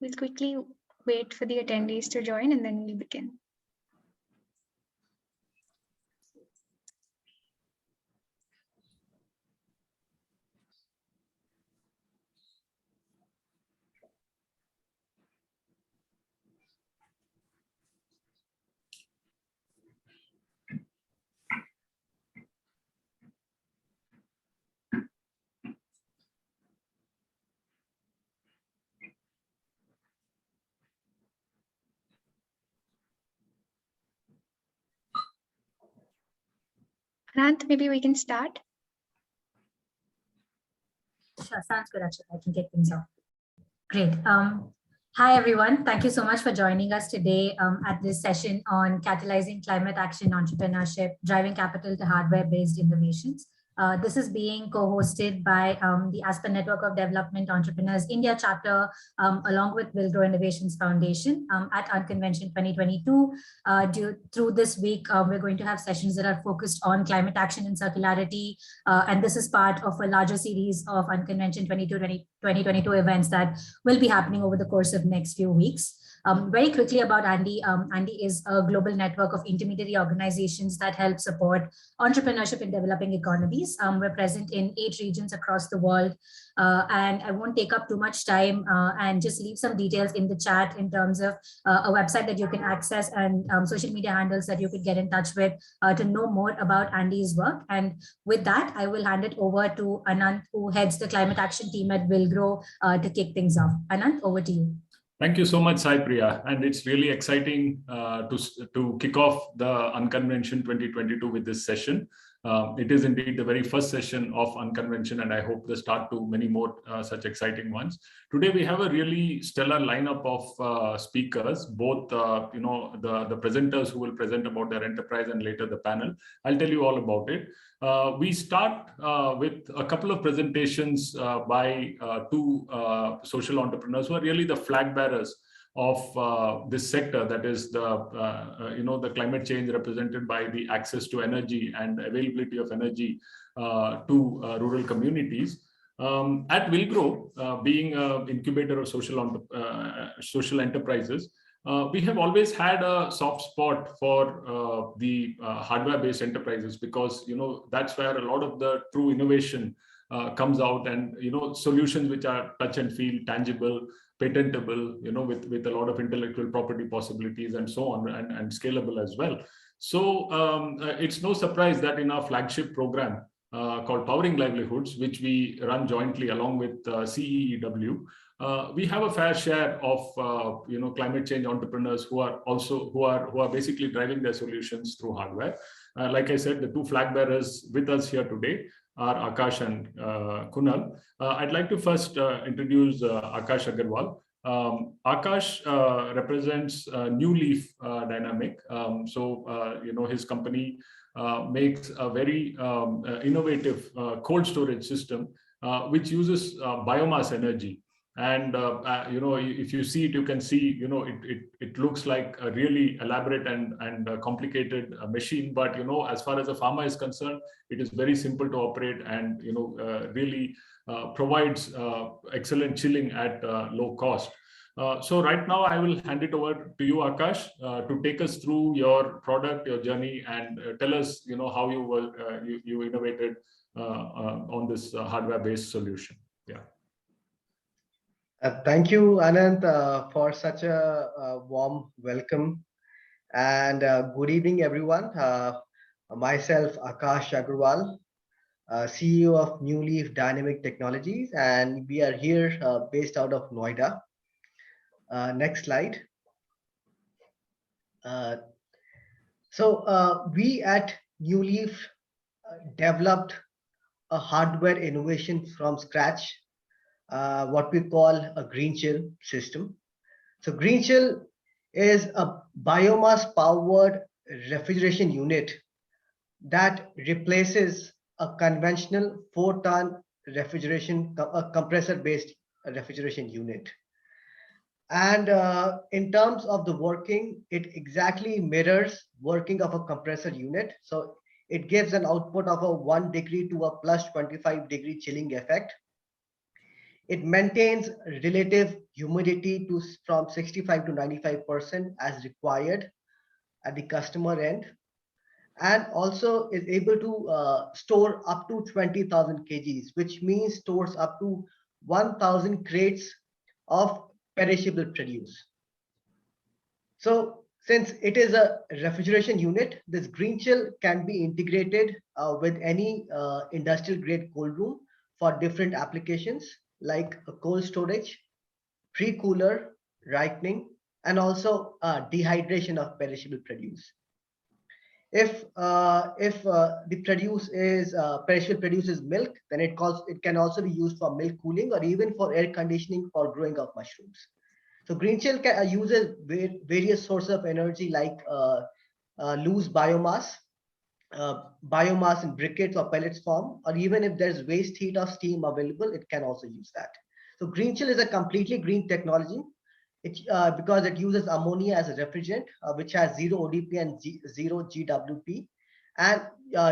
We'll quickly wait for the attendees to join and then we'll begin. Anant, maybe we can start. Sure, sounds good, Akshay. I can kick things off. Great. Hi, everyone. Thank you so much for joining us today at this session on catalyzing climate action, entrepreneurship, driving capital to hardware-based innovations. This is being co-hosted by the Aspen Network of Development Entrepreneurs India chapter, along with Villgro Innovations Foundation at Unconvention 2022. Through this week, we're going to have sessions that are focused on climate action and circularity. And this is part of a larger series of Unconvention 2022 events that will be happening over the course of next few weeks. Very quickly about Andy. Andy is a global network of intermediary organizations that help support entrepreneurship in developing economies. We're present in 8 regions across the world. And I won't take up too much time and just leave some details in the chat in terms of a website that you can access and social media handles that you could get in touch with to know more about Andy's work. And with that, I will hand it over to Anant, who heads the climate action team at Villgro to kick things off. Anant, over to you. Thank you so much, Sai Priya. And it's really exciting to kick off the Unconvention 2022 with this session. It is indeed the very first session of Unconvention, and I hope the start to many more such exciting ones. Today, we have a really stellar lineup of speakers, both the presenters who will present about their enterprise and later the panel. I'll tell you all about it. We start with a couple of presentations by 2 social entrepreneurs who are really the flag bearers of this sector, that is the climate change represented by the access to energy and availability of energy to rural communities. At Villgro, being an incubator of social enterprises, we have always had a soft spot for the hardware-based enterprises because that's where a lot of the true innovation comes out, and solutions which are touch and feel, tangible, patentable, with a lot of intellectual property possibilities and so on, and scalable as well. So it's no surprise that in our flagship program called Powering Livelihoods, which we run jointly along with CEEW, we have a fair share of climate change entrepreneurs who are basically driving their solutions through hardware. Like I said, the 2 flag bearers with us here today are Akash and Kunal. I'd like to first introduce Akash Agarwal. Akash represents New Leaf Dynamic. His company makes a very innovative cold storage system which uses biomass energy. And if you see it, you can see it looks like a really elaborate and complicated machine. But as far as a farmer is concerned, it is very simple to operate and really provides excellent chilling at low cost. So right now I will hand it over to you, Akash, to take us through your product, your journey, and tell us how you innovated on this hardware-based solution. Yeah. Thank you, Anant, for such a warm welcome. And good evening, everyone. Myself, Akash Agarwal, CEO of New Leaf Dynamic Technologies, and we are here based out of Noida. Next slide. We at New Leaf developed a hardware innovation from scratch, what we call a green chill system. So green chill is a biomass powered refrigeration unit that replaces a conventional 4-ton refrigeration, a compressor based refrigeration unit. And in terms of the working, it exactly mirrors working of a compressor unit. So it gives an output of a 1 degree to a plus 25 degree chilling effect. It maintains relative humidity from 65 to 95% as required at the customer end, and also is able to store up to 20,000 kgs, which means stores up to 1,000 crates of perishable produce. So since it is a refrigeration unit, this green chill can be integrated with any industrial grade cold room for different applications like cold storage, pre-cooler, ripening, and also dehydration of perishable produce. If the produce is perishable produce is milk, then it can also be used for milk cooling or even for air conditioning for growing of mushrooms. So green chill uses various sources of energy like loose biomass, biomass in briquettes or pellets form, or even if there's waste heat or steam available, it can also use that. So green chill is a completely green technology. Because it uses ammonia as a refrigerant, which has 0 ODP and 0 GWP, and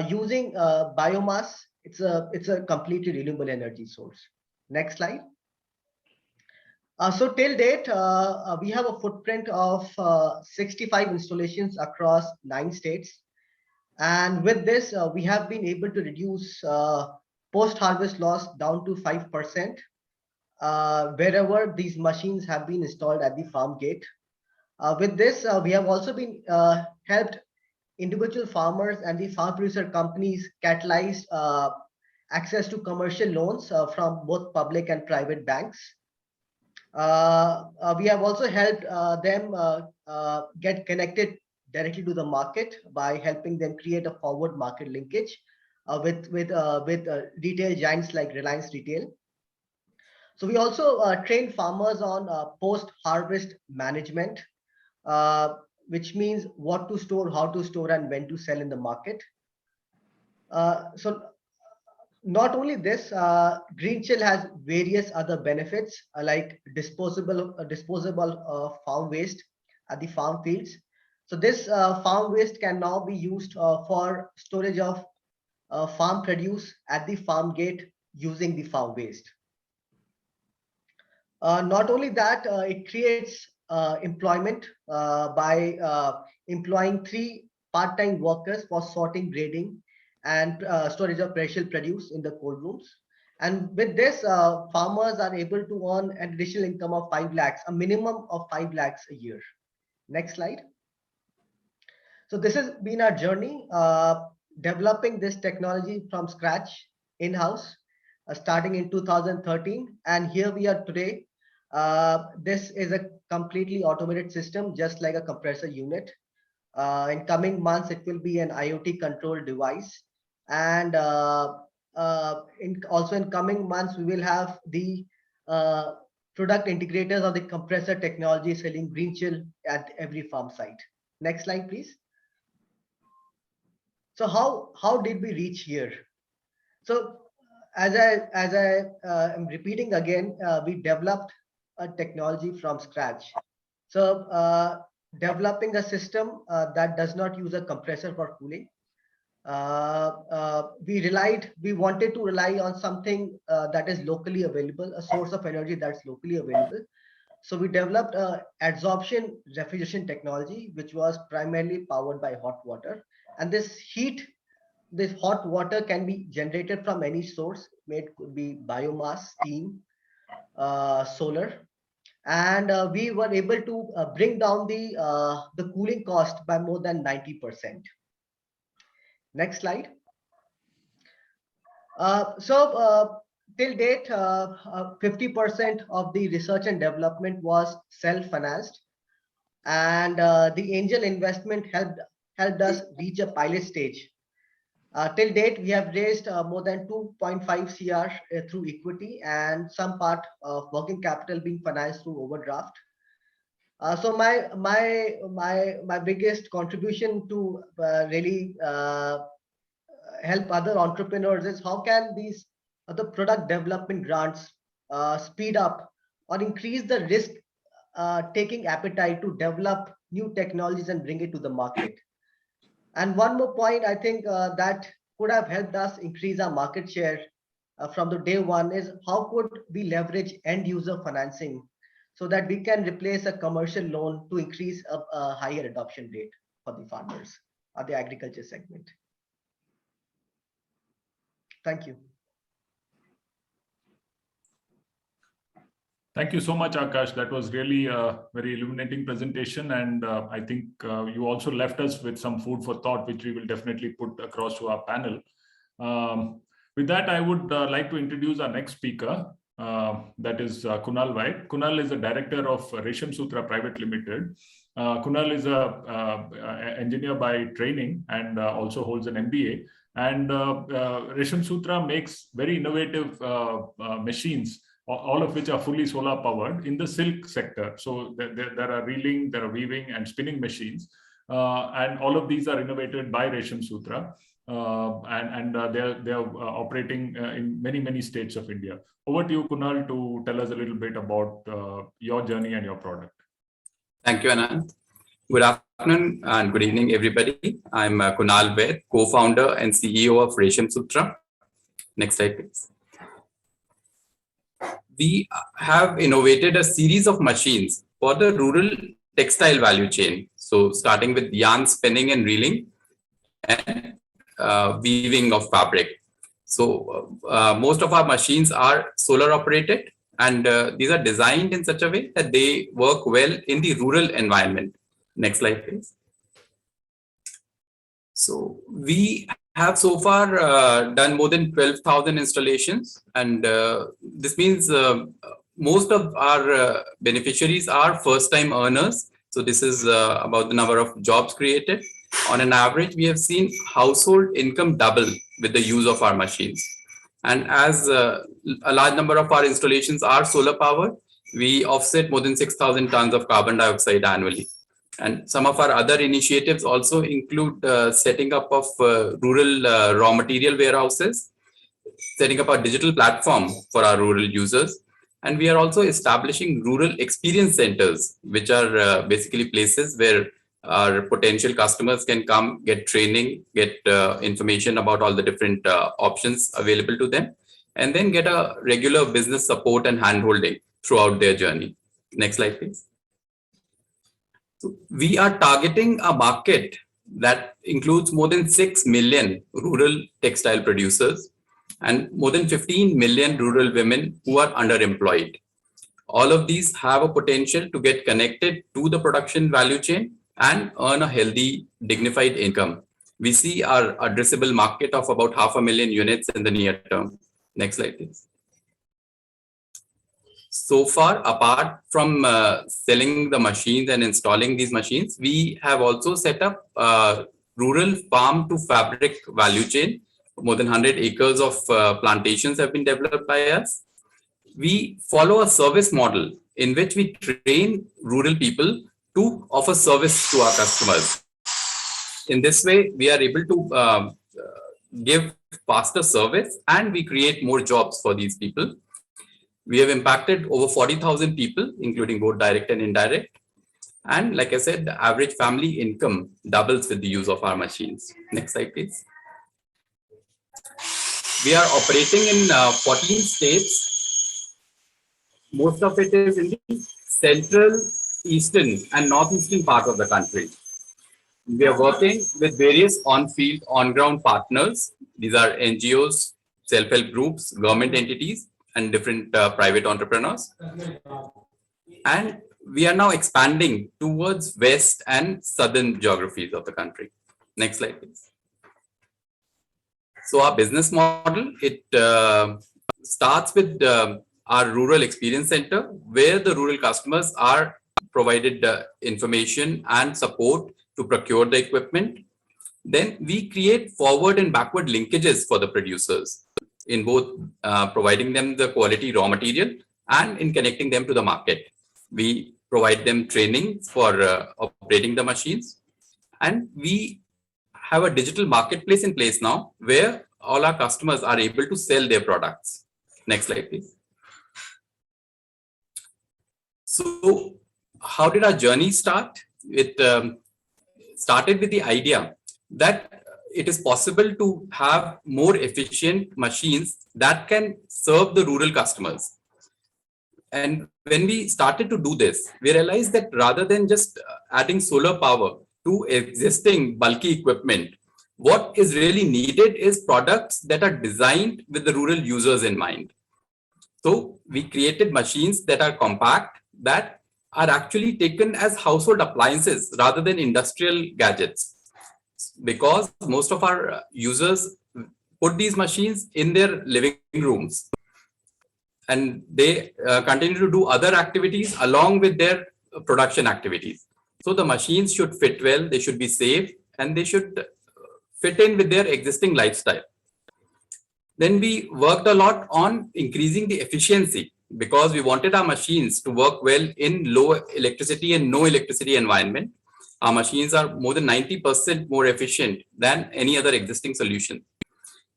using biomass, it's a completely renewable energy source. Next slide. So till date, we have a footprint of 65 installations across 9 states. And with this, we have been able to reduce post-harvest loss down to 5% wherever these machines have been installed at the farm gate. With this, we have also been helped individual farmers and the farm producer companies catalyze access to commercial loans from both public and private banks. We have also helped them get connected directly to the market by helping them create a forward market linkage with retail giants like Reliance Retail. So we also train farmers on post-harvest management, which means what to store, how to store, and when to sell in the market. So not only this, green chill has various other benefits like disposable farm waste at the farm fields. So this farm waste can now be used for storage of farm produce at the farm gate using the farm waste. Not only that, it creates employment by employing 3 part-time workers for sorting, grading, and storage of perishable produce in the cold rooms. And with this, farmers are able to earn an additional income of 5 lakhs, a minimum of 5 lakhs a year. Next slide. So this has been our journey, developing this technology from scratch in-house, starting in 2013. And here we are today. This is a completely automated system, just like a compressor unit. In coming months, it will be an IoT controlled device. And also in coming months, we will have the product integrators of the compressor technology selling green chill at every farm site. Next slide, please. So how did we reach here? So as I am repeating again, we developed a technology from scratch. So developing a system that does not use a compressor for cooling. We wanted to rely on something that is locally available, a source of energy that's locally available. So we developed a adsorption refrigeration technology, which was primarily powered by hot water. And this hot water can be generated from any source. It could be biomass, steam, solar. And we were able to bring down the cooling cost by more than 90%. Next slide. Till date, 50% of the research and development was self-financed, and the angel investment helped us reach a pilot stage. Till date, we have raised more than 2.5 CR through equity and some part of working capital being financed through overdraft. So my biggest contribution to really help other entrepreneurs is how can these other product development grants speed up or increase the risk taking appetite to develop new technologies and bring it to the market. And one more point, I think that could have helped us increase our market share from the day one is how could we leverage end user financing so that we can replace a commercial loan to increase a higher adoption rate for the farmers or the agriculture segment. Thank you. Thank you so much, Akash. That was really a very illuminating presentation. And I think you also left us with some food for thought, which we will definitely put across to our panel. With that, I would like to introduce our next speaker. That is Kunal White. Kunal is the director of Reshamsutra Private Limited. Kunal is an engineer by training and also holds an MBA. And Reshamsutra makes very innovative machines, all of which are fully solar powered in the silk sector. So there are reeling, there are weaving and spinning machines. And all of these are innovated by Reshamsutra. And they are operating in many states of India. Over to you, Kunal, to tell us a little bit about your journey and your product. Thank you, Anand. Good afternoon and good evening, everybody. I'm Kunal Vaid, co-founder and CEO of Reshamsutra. Next slide, please. We have innovated a series of machines for the rural textile value chain. So starting with yarn spinning and reeling and weaving of fabric. So most of our machines are solar operated, and these are designed in such a way that they work well in the rural environment. Next slide, please. So we have so far done more than 12,000 installations, and this means most of our beneficiaries are first-time earners. So this is about the number of jobs created. On an average, we have seen household income double with the use of our machines. And as a large number of our installations are solar powered, we offset more than 6,000 tons of carbon dioxide annually. And some of our other initiatives also include setting up of rural raw material warehouses, setting up a digital platform for our rural users. And we are also establishing rural experience centers, which are basically places where our potential customers can come, get training, get information about all the different options available to them, and then get a regular business support and handholding throughout their journey. Next slide, please. So we are targeting a market that includes more than 6 million rural textile producers and more than 15 million rural women who are underemployed. All of these have a potential to get connected to the production value chain and earn a healthy, dignified income. We see our addressable market of about 500,000 units in the near term. Next slide, please. So far, apart from selling the machines and installing these machines, we have also set up a rural farm to fabric value chain. More than 100 acres of plantations have been developed by us. We follow a service model in which we train rural people to offer service to our customers. In this way, we are able to give faster service and we create more jobs for these people. We have impacted over 40,000 people, including both direct and indirect. And like I said, the average family income doubles with the use of our machines. Next slide, please. We are operating in 14 states. Most of it is in the central, eastern and northeastern part of the country. We are working with various on-field, on-ground partners. These are NGOs, self-help groups, government entities, and different private entrepreneurs. And we are now expanding towards west and southern geographies of the country. Next slide, please. So our business model, it starts with our rural experience center, where the rural customers are provided information and support to procure the equipment. Then we create forward and backward linkages for the producers in both providing them the quality raw material and in connecting them to the market. We provide them training for operating the machines. And we have a digital marketplace in place now where all our customers are able to sell their products. Next slide, please. So how did our journey start? It started with the idea that it is possible to have more efficient machines that can serve the rural customers. And when we started to do this, we realized that rather than just adding solar power to existing bulky equipment, what is really needed is products that are designed with the rural users in mind. So we created machines that are compact, that are actually taken as household appliances rather than industrial gadgets, because most of our users put these machines in their living rooms and they continue to do other activities along with their production activities. So the machines should fit well, they should be safe, and they should fit in with their existing lifestyle. Then we worked a lot on increasing the efficiency, because we wanted our machines to work well in low electricity and no electricity environment. Our machines are more than 90% more efficient than any other existing solution.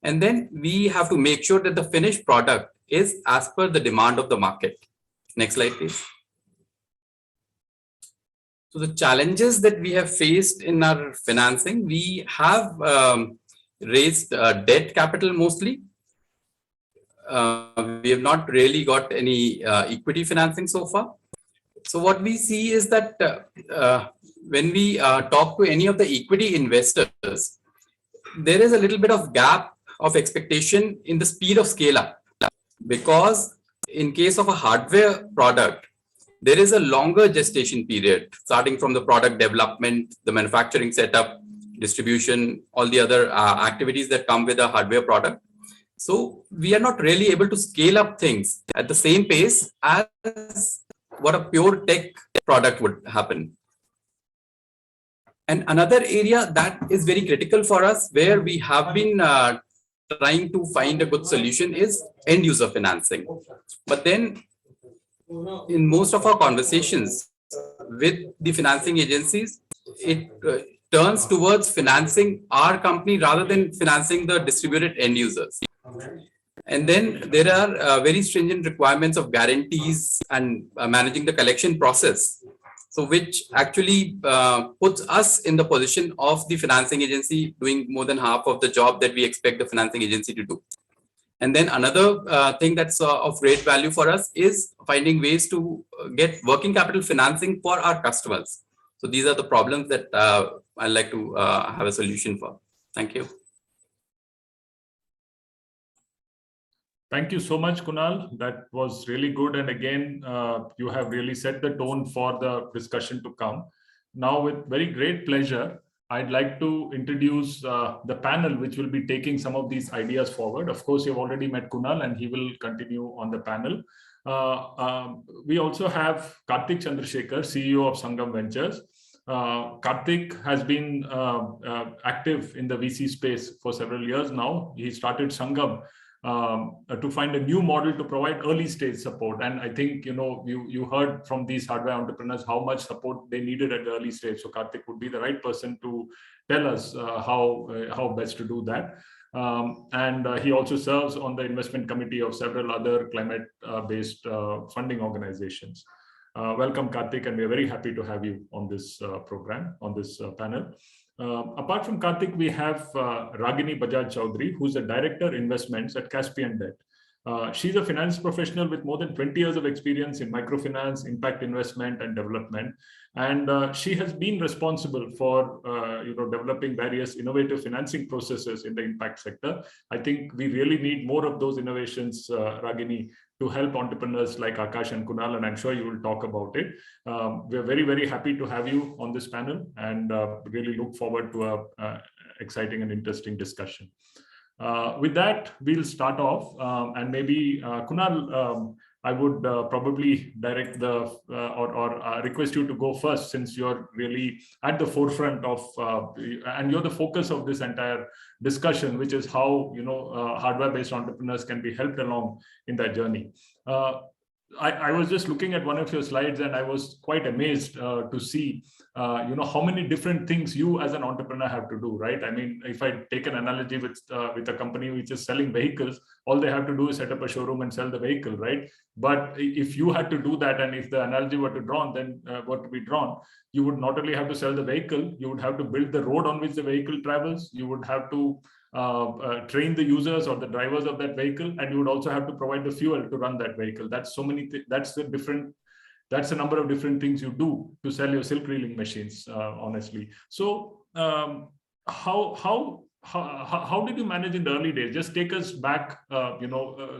And then we have to make sure that the finished product is as per the demand of the market. Next slide, please. So the challenges that we have faced in our financing, we have raised debt capital mostly. We have not really got any equity financing so far. So what we see is that when we talk to any of the equity investors, there is a little bit of gap of expectation in the speed of scale up, because in case of a hardware product, there is a longer gestation period, starting from the product development, the manufacturing setup, distribution, all the other activities that come with a hardware product. So we are not really able to scale up things at the same pace as what a pure tech product would happen. And another area that is very critical for us, where we have been trying to find a good solution, is end user financing. But then in most of our conversations with the financing agencies, it turns towards financing our company rather than financing the distributed end users. And then there are very stringent requirements of guarantees and managing the collection process. So which actually puts us in the position of the financing agency doing more than half of the job that we expect the financing agency to do. And then another thing that's of great value for us is finding ways to get working capital financing for our customers. So these are the problems that I'd like to have a solution for. Thank you. Thank you so much, Kunal. That was really good. And again, you have really set the tone for the discussion to come. Now, with very great pleasure, I'd like to introduce the panel, which will be taking some of these ideas forward. Of course, you've already met Kunal, and he will continue on the panel. We also have Karthik Chandrasekhar, CEO of Sangam Ventures. Karthik has been active in the VC space for several years now. He started Sangam to find a new model to provide early stage support. And I think, you heard from these hardware entrepreneurs how much support they needed at the early stage. So Karthik would be the right person to tell us how best to do that. And he also serves on the investment committee of several other climate-based funding organizations. Welcome, Karthik, and we're very happy to have you on this program, on this panel. Apart from Karthik, we have Ragini Bajaj Chaudhary, who's the Director Investments at Caspian Debt. She's a finance professional with more than 20 years of experience in microfinance, impact investment, and development. And she has been responsible for developing various innovative financing processes in the impact sector. I think we really need more of those innovations, Ragini, to help entrepreneurs like Akash and Kunal, and I'm sure you will talk about it. We're very, very happy to have you on this panel, and really look forward to an exciting and interesting discussion. With that, we'll start off, and maybe Kunal, I would probably direct or request you to go first, since you're really at the forefront of, and you're the focus of this entire discussion, which is how hardware-based entrepreneurs can be helped along in that journey. I was just looking at one of your slides and I was quite amazed to see, how many different things you as an entrepreneur have to do, right? I mean, if I take an analogy with a company which is selling vehicles, all they have to do is set up a showroom and sell the vehicle, right? But if you had to do that, and if the analogy were to be drawn, you would not only have to sell the vehicle, you would have to build the road on which the vehicle travels, you would have to train the users or the drivers of that vehicle, and you would also have to provide the fuel to run that vehicle. That's so many. That's a number of different things you do to sell your silk reeling machines. Honestly, so how did you manage in the early days? Just take us back,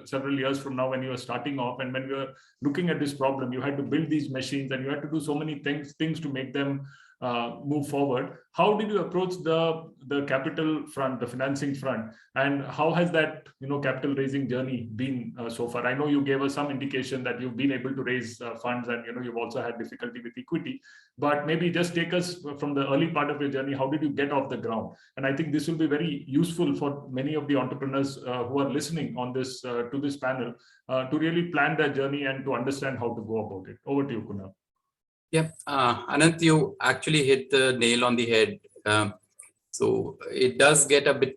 several years from now when you were starting off, and when you were looking at this problem, you had to build these machines, and you had to do so many things to make them move forward. How did you approach the capital front, the financing front, and how has that capital raising journey been so far? I know you gave us some indication that you've been able to raise funds, and you've also had difficulty with equity, but maybe just take us from the early part of your journey. How did you get off the ground? And I think this will be very useful for many of the entrepreneurs who are listening on this to this panel to really plan their journey and to understand how to go about it. Over to you, Kunal. Yeah, Anant, you actually hit the nail on the head. So it does get a bit,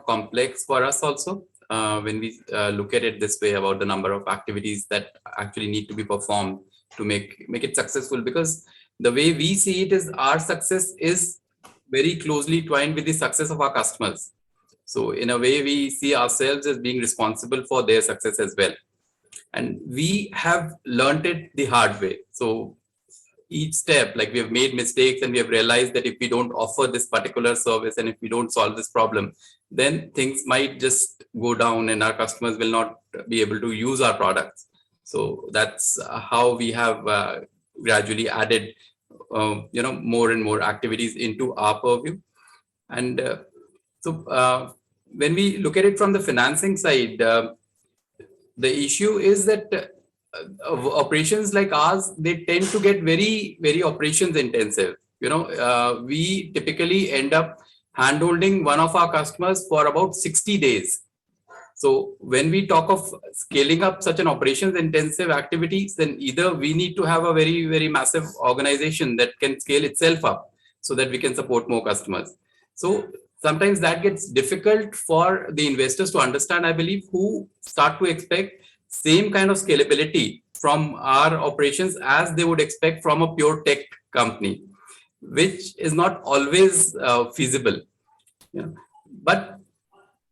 complex for us also when we look at it this way about the number of activities that actually need to be performed to make it successful. Because the way we see it is our success is very closely twined with the success of our customers. So in a way, we see ourselves as being responsible for their success as well. And we have learned it the hard way. So each step, like we have made mistakes, and we have realized that if we don't offer this particular service and if we don't solve this problem, then things might just go down and our customers will not be able to use our products. So that's how we have gradually added, more and more activities into our purview. And when we look at it from the financing side, the issue is that operations like ours, they tend to get very, very operations intensive. We typically end up handholding one of our customers for about 60 days. So when we talk of scaling up such an operations intensive activities, then either we need to have a very, very massive organization that can scale itself up so that we can support more customers. So sometimes that gets difficult for the investors to understand, I believe, who start to expect same kind of scalability from our operations as they would expect from a pure tech company, which is not always feasible. But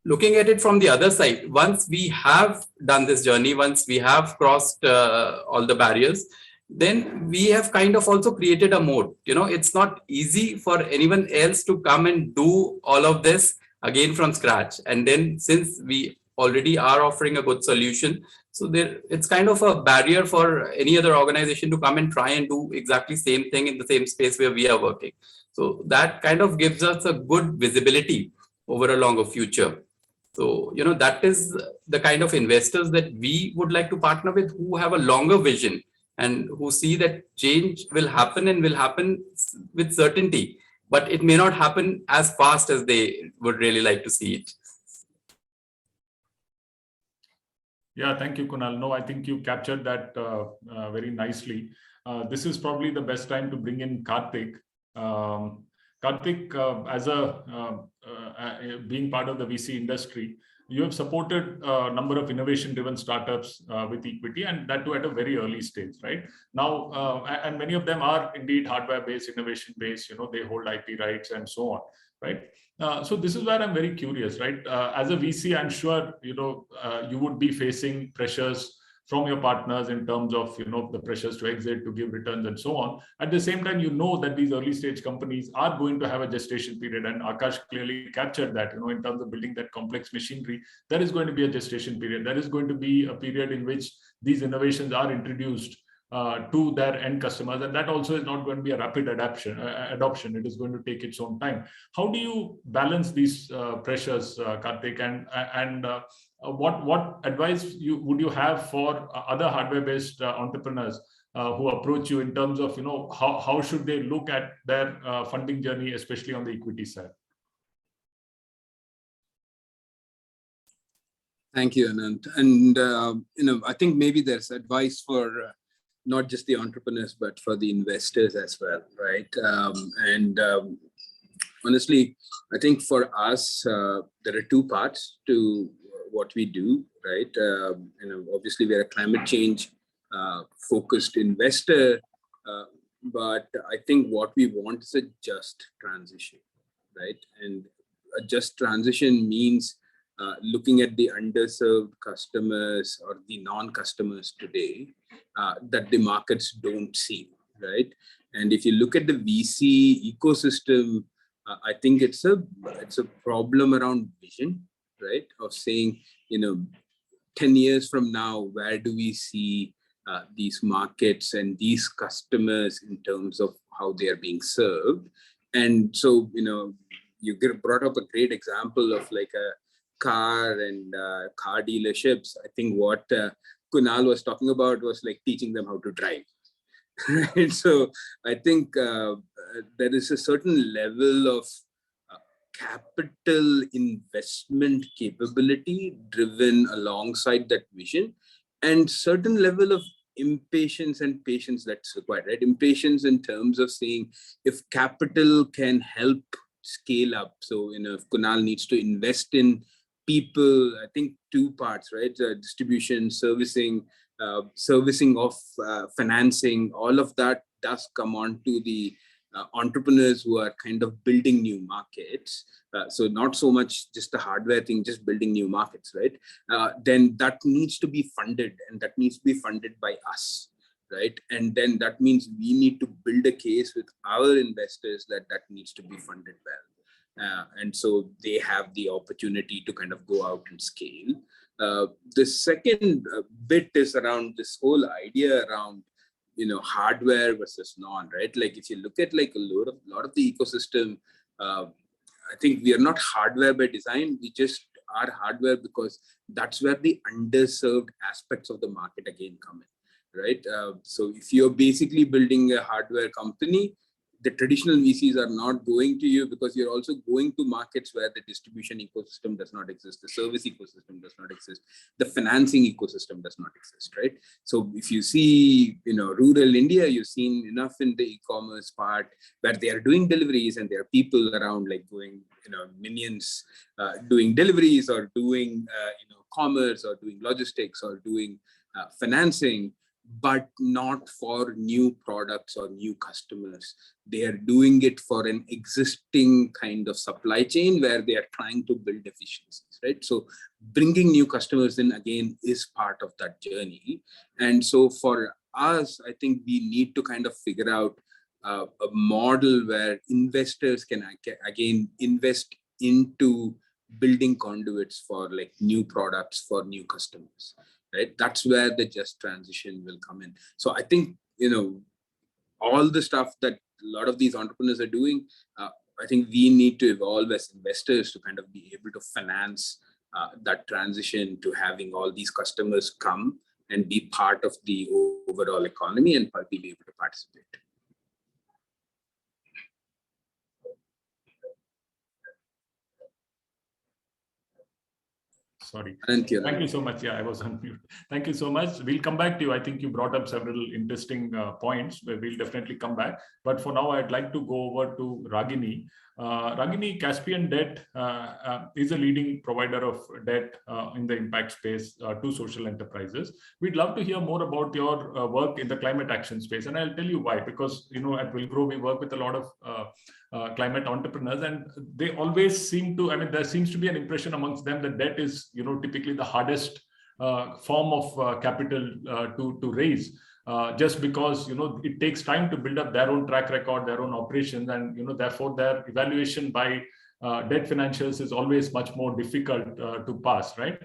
looking at it from the other side, once we have done this journey, once we have crossed all the barriers, then we have kind of also created a moat. It's not easy for anyone else to come and do all of this again from scratch. And then since we already are offering a good solution, so it's kind of a barrier for any other organization to come and try and do exactly same thing in the same space where we are working. So that kind of gives us a good visibility over a longer future. So, that is the kind of investors that we would like to partner with, who have a longer vision and who see that change will happen and will happen with certainty, but it may not happen as fast as they would really like to see it. Yeah, thank you, Kunal. No, I think you captured that very nicely. This is probably the best time to bring in Karthik. Karthik, as being part of the VC industry, you have supported a number of innovation-driven startups with equity, and that too at a very early stage, right? Now, and many of them are indeed hardware-based, innovation-based. They hold IP rights and so on, right? So this is where I'm very curious, right? As a VC, I'm sure you would be facing pressures from your partners in terms of the pressures to exit, to give returns, and so on. At the same time, that these early stage companies are going to have a gestation period, and Akash clearly captured that. In terms of building that complex machinery, there is going to be a gestation period. There is going to be a period in which these innovations are introduced to their end customers, and that also is not going to be a rapid adoption. It is going to take its own time. How do you balance these pressures, Karthik, and what advice would you have for other hardware-based entrepreneurs who approach you in terms of how should they look at their funding journey, especially on the equity side? Thank you, Anant. And I think maybe there's advice for not just the entrepreneurs, but for the investors as well, right? Honestly, I think for us, there are two parts to what we do, right? Obviously, we're a climate change focused investor, but I think what we want is a just transition, right? And a just transition means looking at the underserved customers or the non-customers today that the markets don't see, right? And if you look at the VC ecosystem, I think it's a problem around vision, right? Of saying, 10 years from now, where do we see these markets and these customers in terms of how they are being served? And so, you brought up a great example of like a car and car dealerships. I think what Kunal was talking about was like teaching them how to drive. Right? So I think there is a certain level of capital investment capability driven alongside that vision, and certain level of impatience and patience that's required, right? Impatience in terms of saying if capital can help scale up. So, if Kunal needs to invest in people, I think two parts, right? Distribution, servicing of financing, all of that does come on to the entrepreneurs who are kind of building new markets. So not so much just the hardware thing, just building new markets, right? Then that needs to be funded, and that needs to be funded by us, right? And then that means we need to build a case with our investors that needs to be funded well. And so they have the opportunity to kind of go out and scale. The second bit is around this whole idea around, hardware versus non, right? Like if you look at like a lot of the ecosystem, I think we are not hardware by design. We just are hardware because that's where the underserved aspects of the market again come in, right? So if you're basically building a hardware company, the traditional VCs are not going to you because you're also going to markets where the distribution ecosystem does not exist, the service ecosystem does not exist, the financing ecosystem does not exist, right? So if you see, rural India, you've seen enough in the e-commerce part where they are doing deliveries and there are people around like going, minions doing deliveries or doing, commerce or doing logistics or doing financing, but not for new products or new customers. They are doing it for an existing kind of supply chain where they are trying to build efficiencies, right? So bringing new customers in again is part of that journey. And so for us, I think we need to kind of figure out a model where investors can again invest into building conduits for like new products for new customers. Right? That's where the just transition will come in. So I think, all the stuff that a lot of these entrepreneurs are doing, I think we need to evolve as investors to kind of be able to finance that transition to having all these customers come and be part of the overall economy and be able to participate. Sorry. Thank you. Thank you so much. Yeah, I was on mute. Thank you so much. We'll come back to you. I think you brought up several interesting points where we'll definitely come back. But for now, I'd like to go over to Ragini. Ragini, Caspian Debt is a leading provider of debt in the impact space to social enterprises. We'd love to hear more about your work in the climate action space. And I'll tell you why, because, at Villgro, we work with a lot of climate entrepreneurs, and they always seem to, there seems to be an impression amongst them that debt is, typically the hardest form of capital to raise, just because, it takes time to build up their own track record, their own operations, and, therefore their evaluation by debt financials is always much more difficult to pass, right?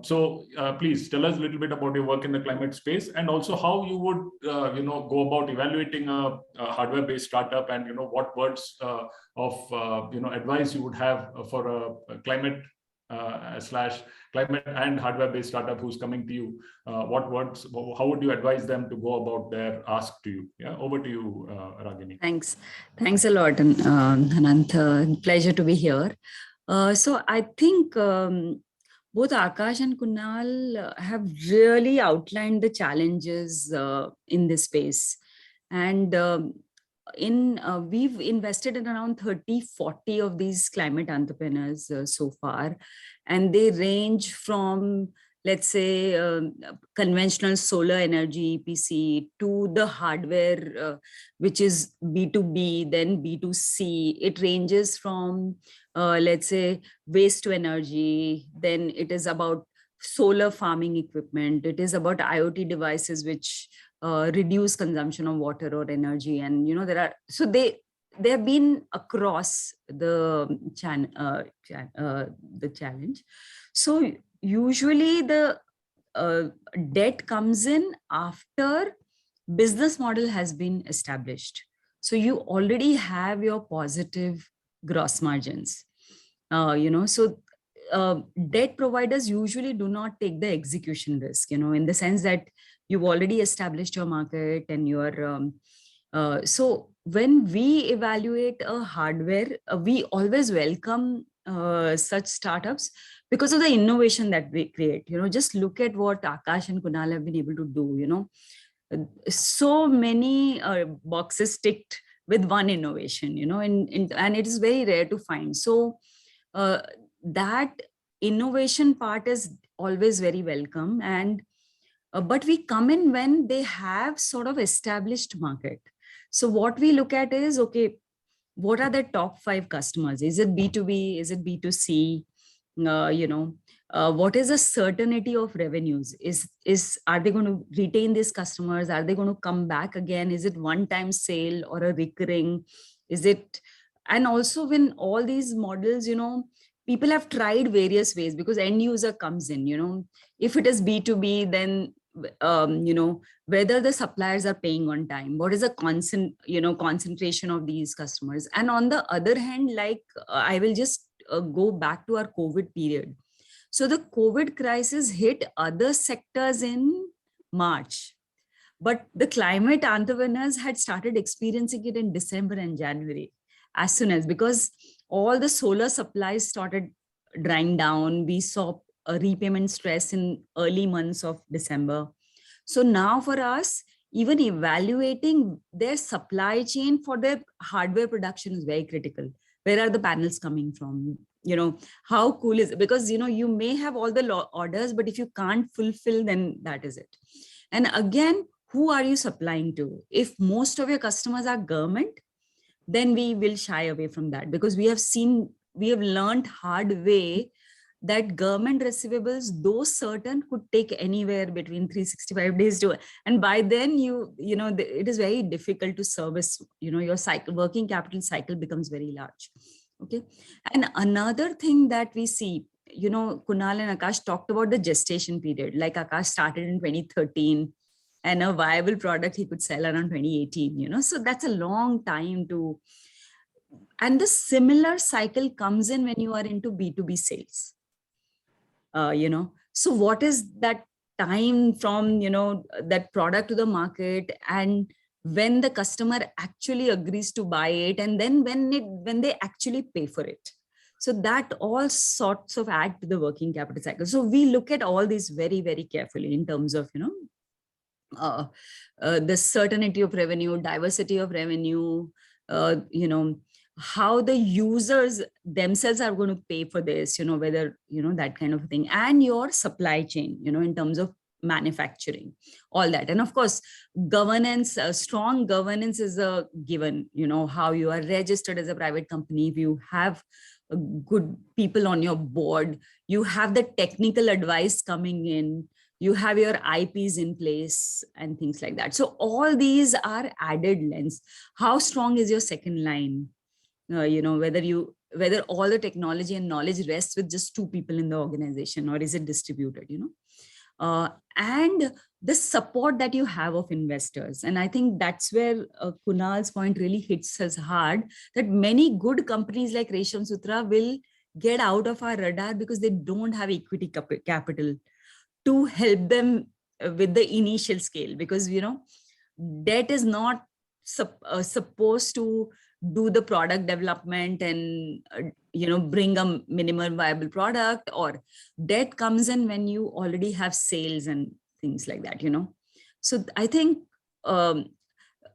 So please tell us a little bit about your work in the climate space, and also how you would, go about evaluating a hardware-based startup, and what words of advice you would have for a climate climate and hardware-based startup who's coming to you. What words? How would you advise them to go about their ask to you? Yeah, over to you, Ragini. Thanks a lot, Anant. Pleasure to be here. So I think both Akash and Kunal have really outlined the challenges in this space. And we've invested in around 30-40 of these climate entrepreneurs so far. And they range from, let's say, conventional solar energy EPC to the hardware, which is B2B, then B2C. It ranges from, let's say, waste to energy. Then it is about solar farming equipment. It is about IoT devices, which reduce consumption of water or energy. And, there are, so they have been across the challenge. So usually the debt comes in after business model has been established. So you already have your positive gross margins, so debt providers usually do not take the execution risk, in the sense that you've already established your market and you're, so when we evaluate a hardware, we always welcome such startups because of the innovation that we create. Just look at what Akash and Kunal have been able to do, so many boxes ticked with one innovation, and it is very rare to find. So that innovation part is always very welcome. And but we come in when they have sort of established market. So what we look at is, okay, what are the top 5 customers? Is it B2B? Is it B2C? What is the certainty of revenues? Are they going to retain these customers? Are they going to come back again? Is it one-time sale or a recurring? Is it, and also when all these models, people have tried various ways, because end user comes in, if it is B2B, then whether the suppliers are paying on time, what is the concentration of these customers. And on the other hand, like I will just go back to our COVID period. So the COVID crisis hit other sectors in March, but the climate entrepreneurs had started experiencing it in December and January, as soon as, because all the solar supplies started drying down. We saw a repayment stress in early months of December. So now for us, even evaluating their supply chain for their hardware production is very critical. Where are the panels coming from? How cool is it? Because, you may have all the orders, but if you can't fulfill, then that is it. And again, who are you supplying to? If most of your customers are government, then we will shy away from that, because we have learned hard way that government receivables, though certain, could take anywhere between 365 days to, and by then it is very difficult to service, your cycle, working capital cycle becomes very large. Okay. And another thing that we see, Kunal and Akash talked about the gestation period. Like Akash started in 2013 and a viable product he could sell around 2018, so that's a long time to, and the similar cycle comes in when you are into B2B sales. So what is that time from, that product to the market, and when the customer actually agrees to buy it, and then when they actually pay for it. So that all sorts of add to the working capital cycle. So we look at all these very, very carefully in terms of, the certainty of revenue, diversity of revenue, how the users themselves are going to pay for this, whether, that kind of thing, and your supply chain, in terms of manufacturing, all that. And of course, governance, strong governance is a given, how you are registered as a private company. If you have good people on your board, you have the technical advice coming in, you have your IPs in place and things like that. So all these are added lens. How strong is your second line? Whether all the technology and knowledge rests with just 2 people in the organization, or is it distributed, and the support that you have of investors. And I think that's where Kunal's point really hits us hard, that many good companies like Reshamsutra will get out of our radar because they don't have equity capital to help them with the initial scale, because, debt is not supposed to do the product development and bring a minimum viable product, or debt comes in when you already have sales and things like that. So I think from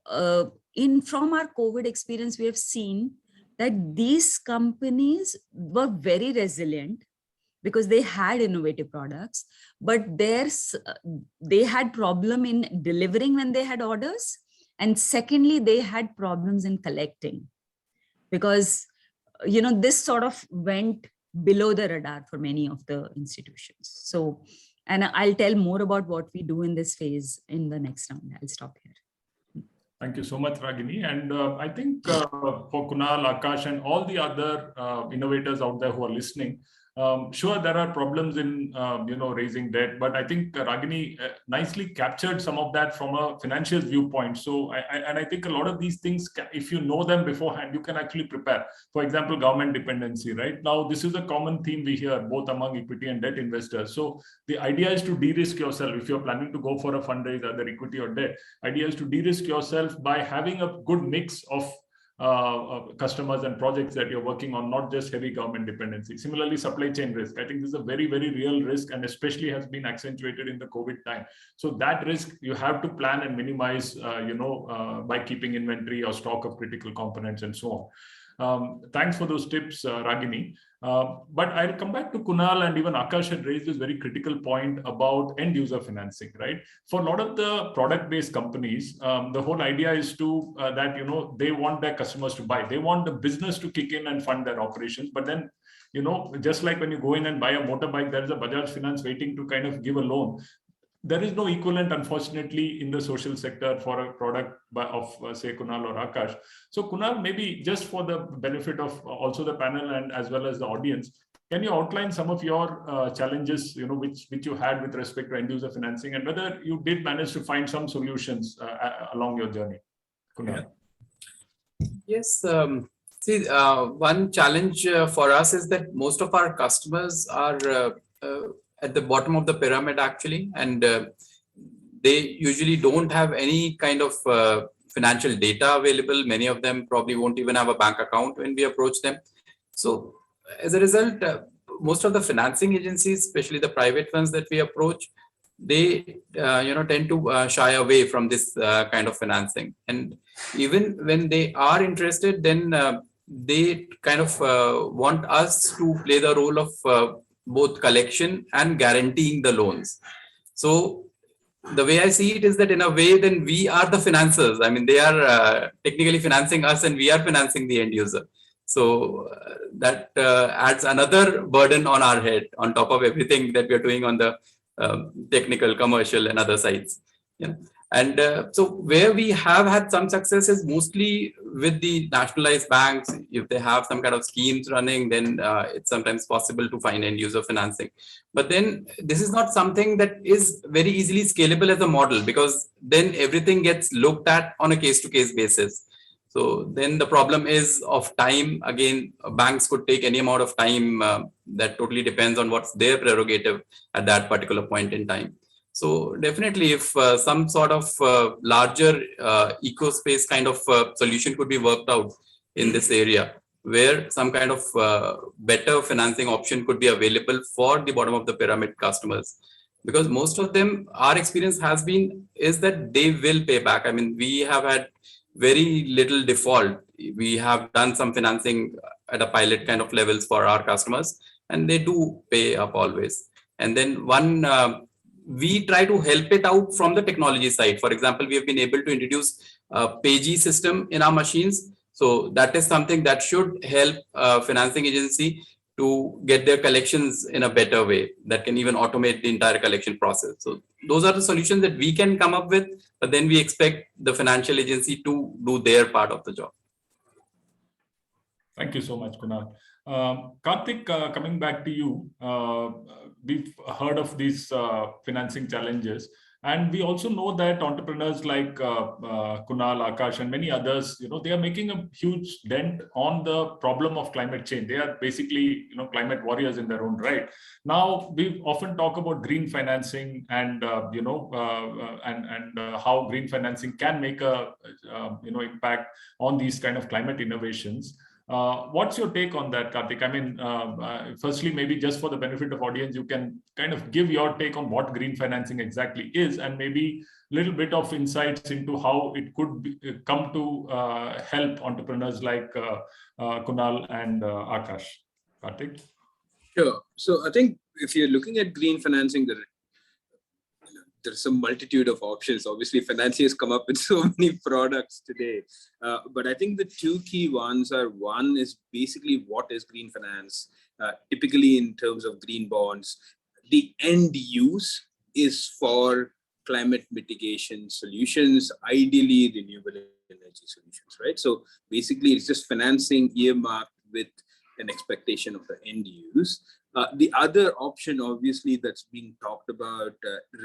our COVID experience, we have seen that these companies were very resilient because they had innovative products, but they had problem in delivering when they had orders. And secondly, they had problems in collecting because, this sort of went below the radar for many of the institutions. So, and I'll tell more about what we do in this phase in the next round. I'll stop here. Thank you so much, Ragini. And I think for Kunal, Akash, and all the other innovators out there who are listening, sure, there are problems in raising debt, but I think Ragini nicely captured some of that from a financial viewpoint. So, I think a lot of these things, if you know them beforehand, you can actually prepare. For example, government dependency. Right now, this is a common theme we hear both among equity and debt investors. So, the idea is to de-risk yourself. If you're planning to go for a fundraise, either equity or debt, idea is to de-risk yourself by having a good mix of customers and projects that you're working on, not just heavy government dependency. Similarly, supply chain risk. I think this is a very, very real risk, and especially has been accentuated in the COVID time. So that risk you have to plan and minimize, by keeping inventory or stock of critical components and so on. Thanks for those tips, Ragini. But I'll come back to Kunal, and even Akash had raised this very critical point about end user financing, right? For a lot of the product-based companies, the whole idea is to that, they want their customers to buy. They want the business to kick in and fund their operations. But then, just like when you go in and buy a motorbike, there is a Bajaj Finance waiting to kind of give a loan. There is no equivalent, unfortunately, in the social sector for a product of, say, Kunal or Akash. So Kunal, maybe just for the benefit of also the panel and as well as the audience, can you outline some of your challenges, which you had with respect to end user financing, and whether you did manage to find some solutions along your journey? Kunal. Yes. See, one challenge for us is that most of our customers are at the bottom of the pyramid, actually, and they usually don't have any kind of financial data available. Many of them probably won't even have a bank account when we approach them. So as a result, most of the financing agencies, especially the private ones that we approach, they tend to shy away from this kind of financing. And even when they are interested, then they kind of want us to play the role of both collection and guaranteeing the loans. So the way I see it is that in a way, then we are the financiers. I mean, they are technically financing us and we are financing the end user. So that adds another burden on our head on top of everything that we are doing on the technical, commercial and other sides. And so where we have had some success is mostly with the nationalized banks. If they have some kind of schemes running, then it's sometimes possible to find end user financing. But then this is not something that is very easily scalable as a model, because then everything gets looked at on a case-to-case basis. So then the problem is of time. Again, banks could take any amount of time. That totally depends on what's their prerogative at that particular point in time. So definitely, if some sort of larger eco-space kind of solution could be worked out in this area, where some kind of better financing option could be available for the bottom of the pyramid customers, because most of them, our experience has been, is that they will pay back. I mean, we have had very little default. We have done some financing at a pilot kind of levels for our customers, and they do pay up always. And then we try to help it out from the technology side. For example, we have been able to introduce a PayG system in our machines. So that is something that should help financing agency to get their collections in a better way, that can even automate the entire collection process. So those are the solutions that we can come up with, but then we expect the financial agency to do their part of the job. Thank you so much, Kunal. Karthik, coming back to you, we've heard of these financing challenges. And we also know that entrepreneurs like Kunal, Akash, and many others, they are making a huge dent on the problem of climate change. They are basically, climate warriors in their own right. Now, we often talk about green financing and, how green financing can make a, impact on these kind of climate innovations. What's your take on that, Karthik? I mean, firstly, maybe just for the benefit of audience, you can kind of give your take on what green financing exactly is, and maybe a little bit of insights into how it could come to help entrepreneurs like Kunal and Akash. Karthik? Sure. So I think if you're looking at green financing, there's a multitude of options. Obviously, financiers come up with so many products today. But I think the two key ones are, one is basically what is green finance, typically in terms of green bonds. The end use is for climate mitigation solutions, ideally renewable energy solutions, right? So basically, it's just financing earmarked with an expectation of the end use. The other option, obviously, that's being talked about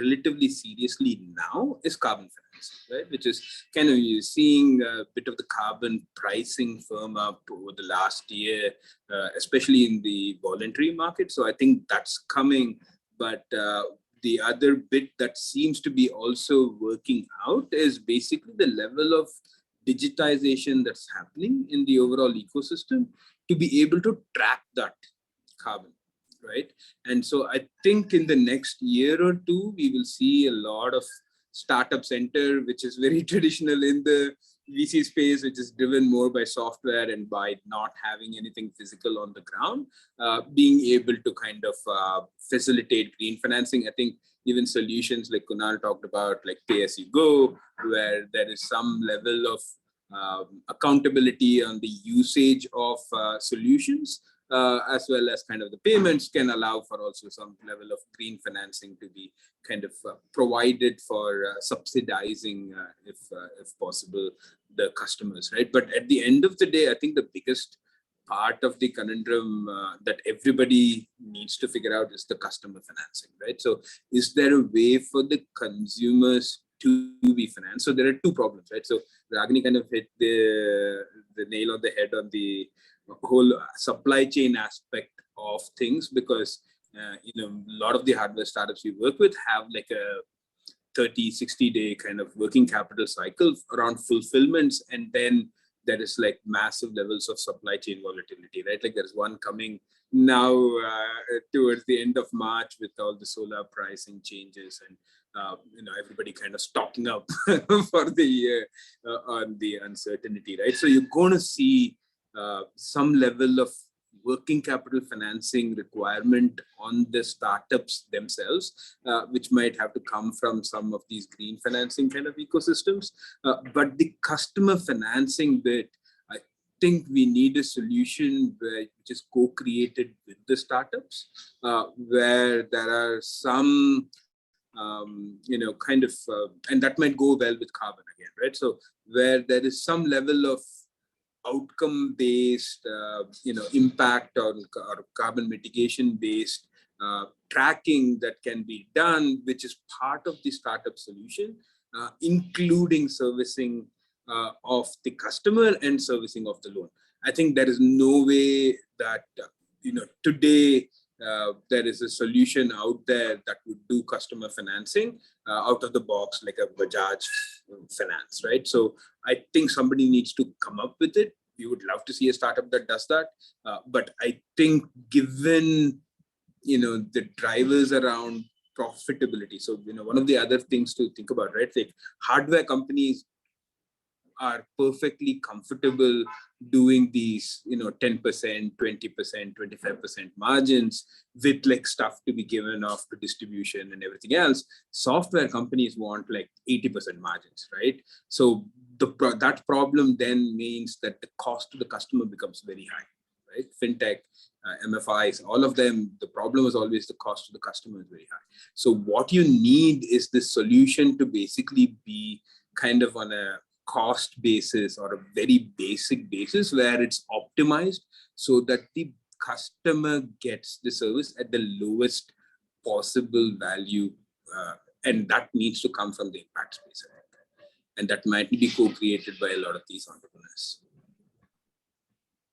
relatively seriously now is carbon financing, right? Which is kind of, you're seeing a bit of the carbon pricing firm up over the last year, especially in the voluntary market. So I think that's coming. But the other bit that seems to be also working out is basically the level of digitization that's happening in the overall ecosystem to be able to track that carbon, right? And so I think in the next year or two, we will see a lot of startup center, which is very traditional in the VC space, which is driven more by software and by not having anything physical on the ground, being able to kind of facilitate green financing. I think even solutions like Kunal talked about, like Pay As You Go, where there is some level of accountability on the usage of solutions, as well as kind of the payments, can allow for also some level of green financing to be kind of provided for subsidizing, if possible, the customers, right? But at the end of the day, I think the biggest part of the conundrum that everybody needs to figure out is the customer financing, right? So is there a way for the consumers to be financed? So there are two problems, right? So Ragini kind of hit the nail on the head on the whole supply chain aspect of things, because a lot of the hardware startups we work with have like a 30-60 day kind of working capital cycle around fulfillments, and then there is like massive levels of supply chain volatility, right? Like there's one coming now towards the end of March with all the solar pricing changes, and everybody kind of stocking up for the year on the uncertainty, right? So you're going to see some level of working capital financing requirement on the startups themselves, which might have to come from some of these green financing kind of ecosystems. But the customer financing bit, I think we need a solution which is co-created with the startups, where there are some and that might go well with carbon again, right? So where there is some level of outcome-based, impact or carbon mitigation-based tracking that can be done, which is part of the startup solution, including servicing of the customer and servicing of the loan. I think there is no way that, today there is a solution out there that would do customer financing out of the box like a Bajaj Finance, right? So I think somebody needs to come up with it. We would love to see a startup that does that. But I think given, the drivers around profitability. So, one of the other things to think about, right? Like hardware companies are perfectly comfortable doing these, 10%, 20%, 25% margins with like stuff to be given off to distribution and everything else. Software companies want like 80% margins, right? So that problem then means that the cost to the customer becomes very high, right? Fintech, MFIs, all of them, the problem is always the cost to the customer is very high. So what you need is the solution to basically be kind of on a cost basis or a very basic basis where it's optimized so that the customer gets the service at the lowest possible value And that needs to come from the impact space. And that might be co-created by a lot of these entrepreneurs.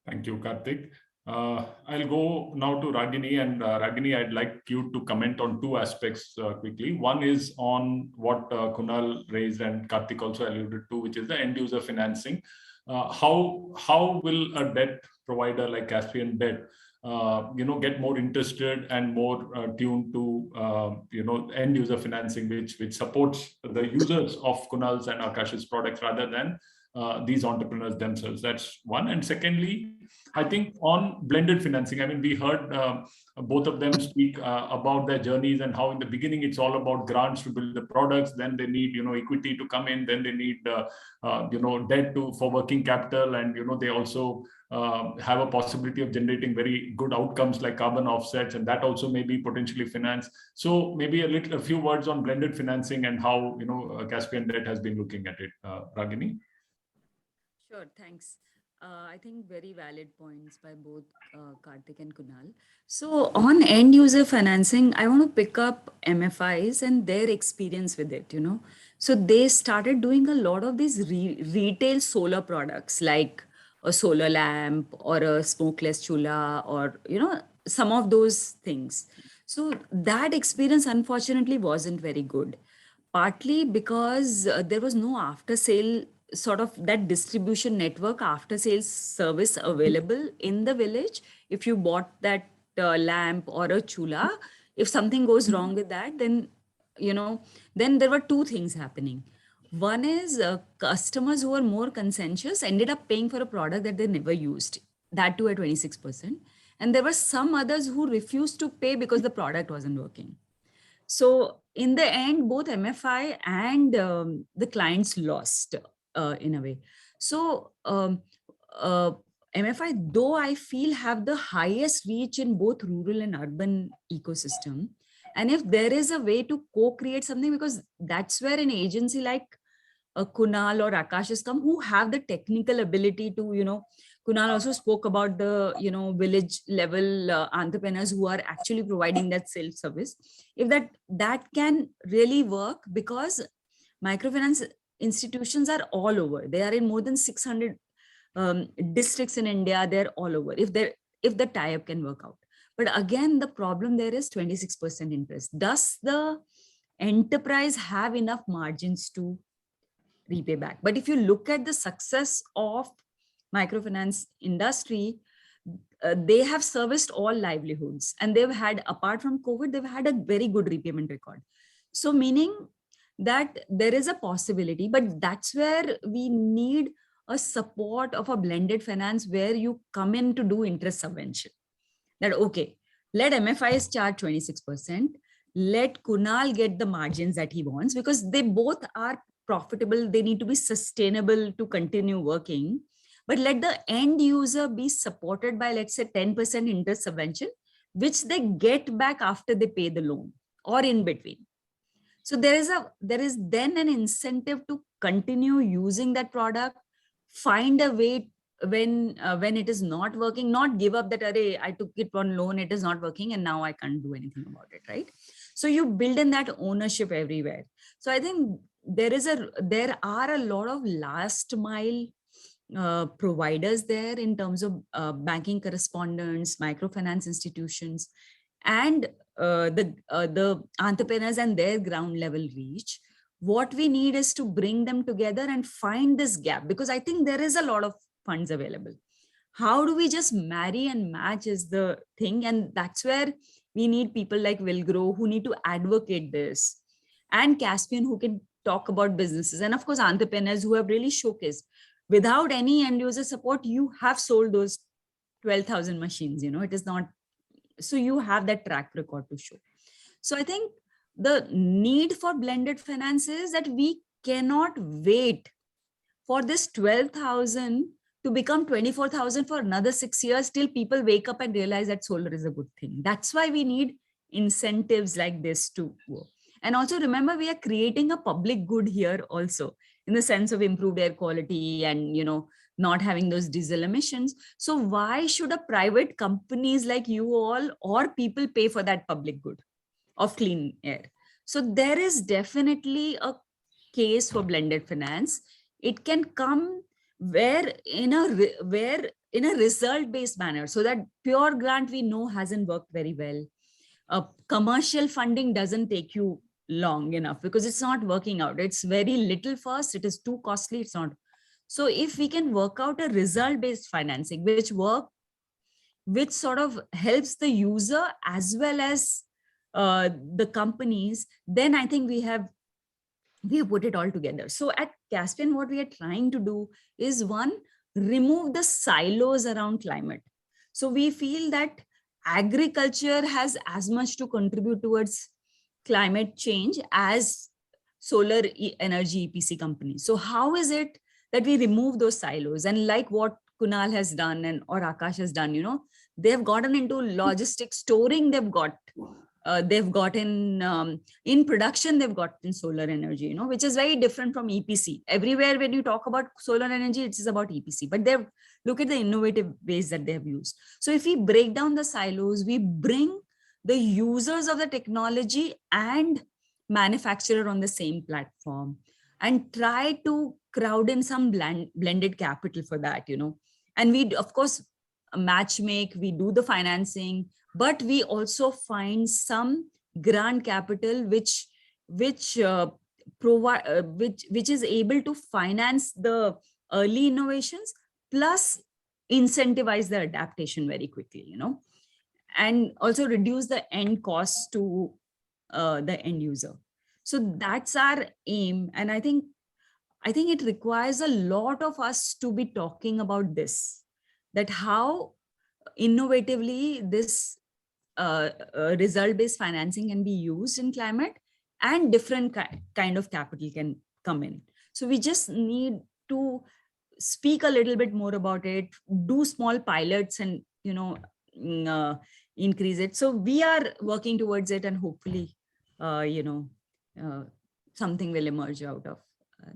Thank you, Karthik. I'll go now to Ragini, and Ragini, I'd like you to comment on two aspects quickly. One is on what Kunal raised and Karthik also alluded to, which is the end user financing. How will a debt provider like Caspian Debt get more interested and more tuned to end user financing, which supports the users of Kunal's and Akash's products rather than these entrepreneurs themselves? That's one. And secondly, I think on blended financing, I mean, we heard both of them speak about their journeys and how in the beginning it's all about grants to build the products, then they need equity to come in, then they need debt for working capital, and they also have a possibility of generating very good outcomes like carbon offsets, and that also may be potentially financed. So maybe a few words on blended financing and how Caspian Debt has been looking at it. Ragini? Sure, thanks. I think very valid points by both Karthik and Kunal. So on end user financing, I want to pick up MFIs and their experience with it, So they started doing a lot of these retail solar products like a solar lamp or a smokeless chula or, some of those things. So that experience unfortunately wasn't very good, partly because there was no after sale sort of that distribution network after sales service available in the village. If you bought that lamp or a chula, if something goes wrong with that, then then there were two things happening. One is customers who were more conscientious ended up paying for a product that they never used, that too at 26%, and there were some others who refused to pay because the product wasn't working. So in the end, both MFI and the clients lost in a way. So MFI, though I feel have the highest reach in both rural and urban ecosystem. And if there is a way to co-create something, because that's where an agency like Kunal or Akash has come, who have the technical ability to, Kunal also spoke about the, village level entrepreneurs who are actually providing that self-service. If that can really work, because microfinance institutions are all over. They are in more than 600 districts in India. They're all over. If the tie-up can work out. But again, the problem there is 26% interest. Does the enterprise have enough margins to repay back? But if you look at the success of microfinance industry, they have serviced all livelihoods, and they've had, apart from COVID, they've had a very good repayment record. So meaning that there is a possibility, but that's where we need a support of a blended finance where you come in to do interest subvention. That, okay, let MFIs charge 26%, let Kunal get the margins that he wants, because they both are profitable, they need to be sustainable to continue working, but let the end user be supported by, let's say, 10% interest subvention, which they get back after they pay the loan or in between. So there is then an incentive to continue using that product, find a way when it is not working, not give up that, array, I took it on loan, it is not working, and now I can't do anything about it, right? So you build in that ownership everywhere. So I think there are a lot of last mile providers there in terms of banking correspondents, microfinance institutions, and the entrepreneurs and their ground level reach. What we need is to bring them together and find this gap, because I think there is a lot of funds available. How do we just marry and match is the thing, and that's where we need people like Villgro who need to advocate this, and Caspian who can talk about businesses, and of course entrepreneurs who have really showcased. Without any end user support, you have sold those 12,000 machines, it is not, so you have that track record to show. So I think the need for blended finance is that we cannot wait for this 12,000 to become 24,000 for another 6 years till people wake up and realize that solar is a good thing. That's why we need incentives like this to work. And also remember, we are creating a public good here also, in the sense of improved air quality and, not having those diesel emissions. So why should a private companies like you all or people pay for that public good of clean air? So there is definitely a case for blended finance. It can come where in a result-based manner, so that pure grant we know hasn't worked very well. Commercial funding doesn't take you long enough because it's not working out. It's very little first, it is too costly, it's not. So if we can work out a result-based financing, which sort of helps the user as well as the companies, then I think we put it all together. So at Caspian, what we are trying to do is, one, remove the silos around climate. So we feel that agriculture has as much to contribute towards climate change as solar energy EPC companies. So how is it that we remove those silos? And like what Kunal has done or Akash has done, they've gotten into logistics, storing, they've gotten in production, they've gotten solar energy, which is very different from EPC. Everywhere when you talk about solar energy, it is about EPC, but look at the innovative ways that they have used. So if we break down the silos, we bring the users of the technology and manufacturer on the same platform and try to crowd in some blended capital for that, and we of course match make, we do the financing, but we also find some grant capital which is able to finance the early innovations plus incentivize the adaptation very quickly, and also reduce the end cost to the end user. So that's our aim, and I think it requires a lot of us to be talking about this, that how innovatively this result-based financing can be used in climate, and different kind of capital can come in. So we just need to speak a little bit more about it, do small pilots, and increase it. So we are working towards it, and hopefully something will emerge out of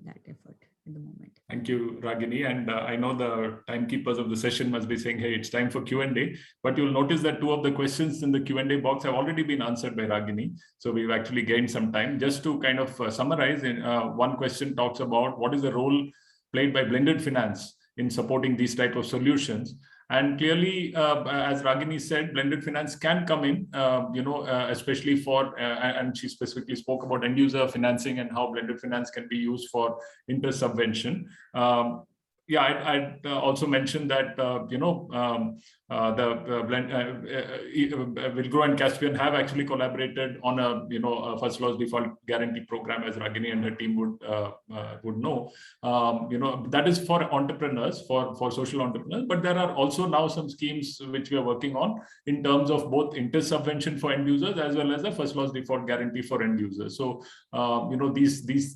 that effort at the moment. Thank you, Ragini. And I know the timekeepers of the session must be saying, hey, it's time for Q&A. But you'll notice that 2 of the questions in the Q&A box have already been answered by Ragini. So we've actually gained some time. Just to kind of summarize, one question talks about what is the role played by blended finance in supporting these type of solutions. And clearly, as Ragini said, blended finance can come in, especially for, and she specifically spoke about end user financing and how blended finance can be used for inter-subvention. I'd also mention that, Villgro and Caspian have actually collaborated on a first loss default guarantee program, as Ragini and her team would know. That is for entrepreneurs, for social entrepreneurs, but there are also now some schemes which we are working on in terms of both inter-subvention for end users as well as a first loss default guarantee for end users. So, these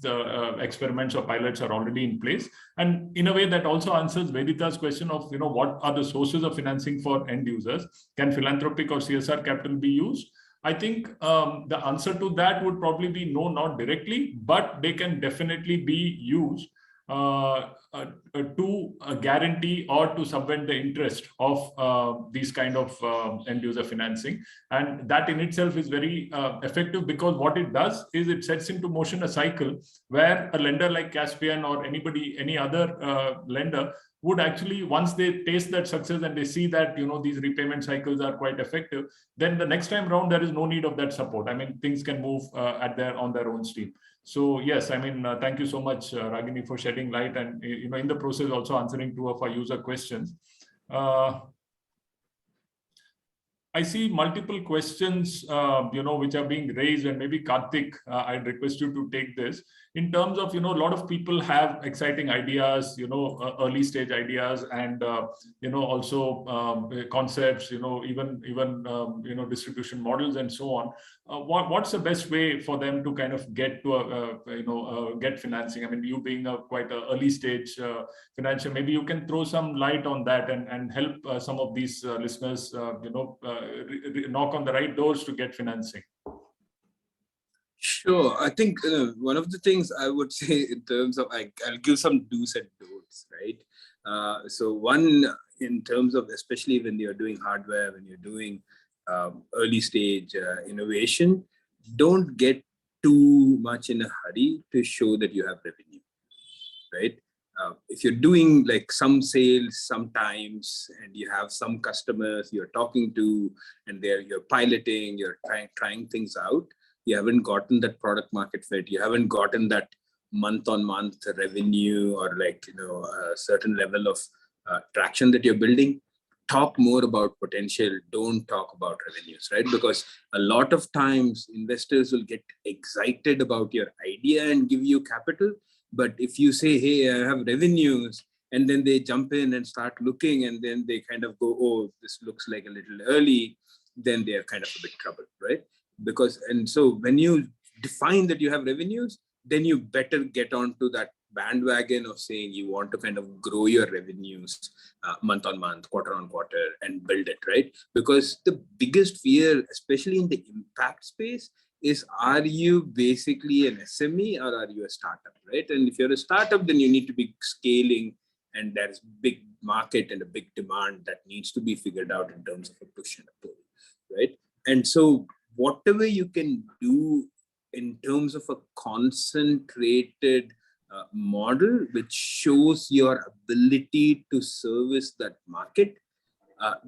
experiments or pilots are already in place. And in a way that also answers Vedita's question of, what are the sources of financing for end users? Can philanthropic or CSR capital be used? I think the answer to that would probably be no, not directly, but they can definitely be used to guarantee or to subvent the interest of these kind of end user financing. And that in itself is very effective, because what it does is it sets into motion a cycle where a lender like Caspian or any other lender would actually, once they taste that success and they see that these repayment cycles are quite effective, then the next time round there is no need of that support. I mean, things can move on their own steam. So yes, I mean, thank you so much, Ragini, for shedding light and in the process also answering 2 of our user questions. I see multiple questions, which are being raised, and maybe Karthik, I'd request you to take this. In terms of, a lot of people have exciting ideas, early stage ideas, and also concepts, even distribution models and so on. What's the best way for them to kind of get to get financing? I mean, you being quite an early stage financial, maybe you can throw some light on that and help some of these listeners, knock on the right doors to get financing. Sure. I think one of the things I would say in terms of, I'll give some do's and don'ts, right? So one, in terms of, especially when you're doing hardware, when you're doing early stage innovation, don't get too much in a hurry to show that you have revenue, right? If you're doing like some sales sometimes, and you have some customers you're talking to, and you're piloting, you're trying things out, you haven't gotten that product market fit, you haven't gotten that month-on-month revenue, or like, a certain level of traction that you're building, talk more about potential, don't talk about revenues, right? Because a lot of times investors will get excited about your idea and give you capital. But if you say, hey, I have revenues, and then they jump in and start looking, and then they kind of go, oh, this looks like a little early, then they're kind of a bit troubled, right? And so when you define that you have revenues, then you better get onto that bandwagon of saying you want to kind of grow your revenues month on month, quarter on quarter, and build it, right? Because the biggest fear, especially in the impact space, is, are you basically an SME or are you a startup, right? And if you're a startup, then you need to be scaling, and there's big market and a big demand that needs to be figured out in terms of a push and a pull, right? And so whatever you can do in terms of a concentrated model, which shows your ability to service that market,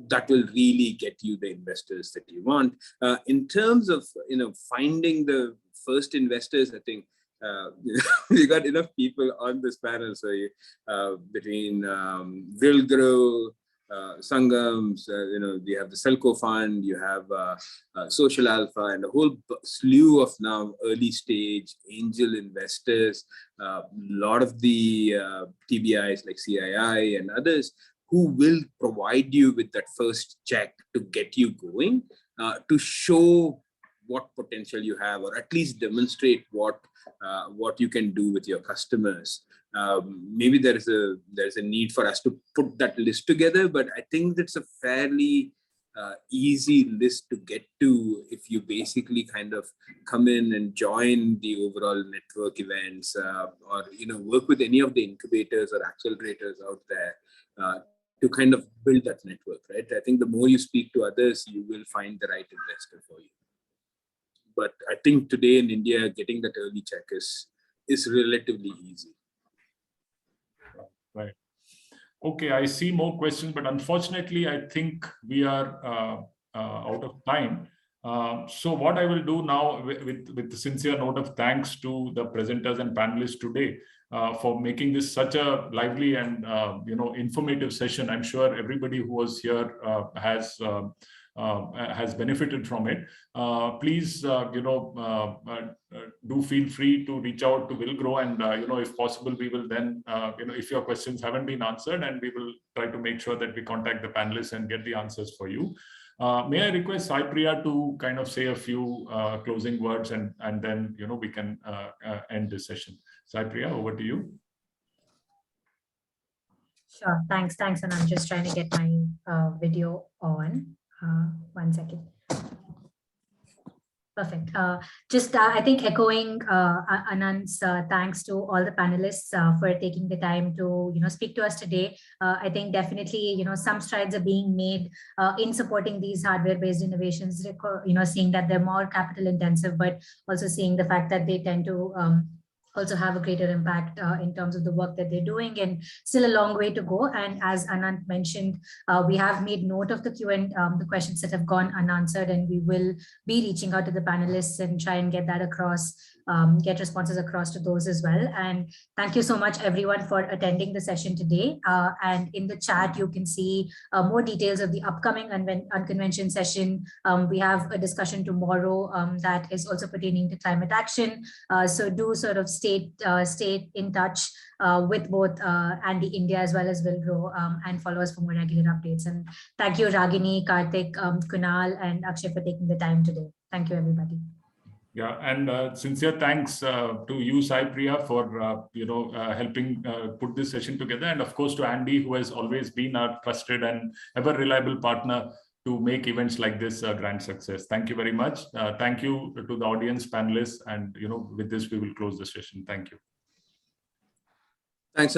that will really get you the investors that you want. In terms of finding the first investors, I think we got enough people on this panel. So between Villgro, Sangams, we have the Selco Fund, you have Social Alpha, and a whole slew of now early stage angel investors, a lot of the TBIs like CII and others, who will provide you with that first check to get you going, to show what potential you have, or at least demonstrate what you can do with your customers. Maybe there's a need for us to put that list together, but I think that's a fairly easy list to get to if you basically kind of come in and join the overall network events, or work with any of the incubators or accelerators out there, to kind of build that network, right? I think the more you speak to others, you will find the right investor for you. But I think today in India, getting that early check is relatively easy. Right. Okay, I see more questions, but unfortunately, I think we are out of time. So what I will do now, with the sincere note of thanks to the presenters and panelists today, for making this such a lively and informative session. I'm sure everybody who was here has benefited from it. Please, do feel free to reach out to Villgro, and if possible, we will then, if your questions haven't been answered, and we will try to make sure that we contact the panelists and get the answers for you. May I request Sai Priya to kind of say a few closing words, and then we can end this session. Sai Priya, over to you. Sure. Thanks. And I'm just trying to get my video on. 1 second. Perfect. I think echoing Anand's thanks to all the panelists for taking the time to speak to us today. I think definitely some strides are being made in supporting these hardware-based innovations. Seeing that they're more capital intensive, but also seeing the fact that they tend to also have a greater impact in terms of the work that they're doing, and still a long way to go. And as Anand mentioned, we have made note of the the questions that have gone unanswered, and we will be reaching out to the panelists and try and get that across, get responses across to those as well. And thank you so much everyone for attending the session today. And in the chat, you can see more details of the upcoming Unconvention session. We have a discussion tomorrow that is also pertaining to climate action. So do sort of stay in touch with both Andy India as well as Villgro, and follow us for more regular updates. And thank you, Ragini, Karthik, Kunal, and Akshay for taking the time today. Thank you, everybody. Yeah, and sincere thanks to you, Sai Priya, for helping put this session together, and of course to Andy, who has always been our trusted and ever reliable partner to make events like this a grand success. Thank you very much. Thank you to the audience, panelists, and with this we will close the session. Thank you.